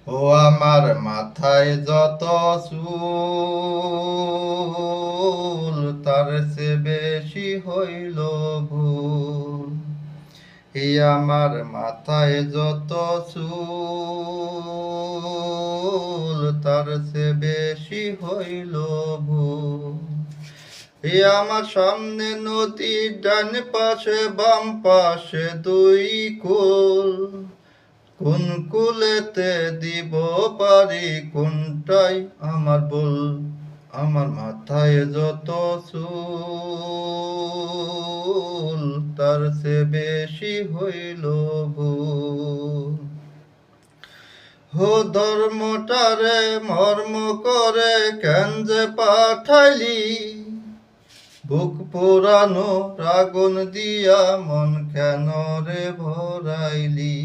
ও আমার মাথায় যত চুল, তার সে বেশি হইল ভুল। এই আমার মাথায় যত চুল, তার সে বেশি হইল ভুল। এই আমার সামনে নদী, ডান পাশে বাম পাশে দুই কুল। কোন কুলেতে দিব পারি, কোনটাই আমার বল। আমার মাথায় যত চুল, তার সে বেশি হইল ভুল। হো ধর্মটারে মর্ম করে কেন যে পাঠাইলি, বুক পোড়ানো আগুন দিয়া মন কেন রে ভরাইলি।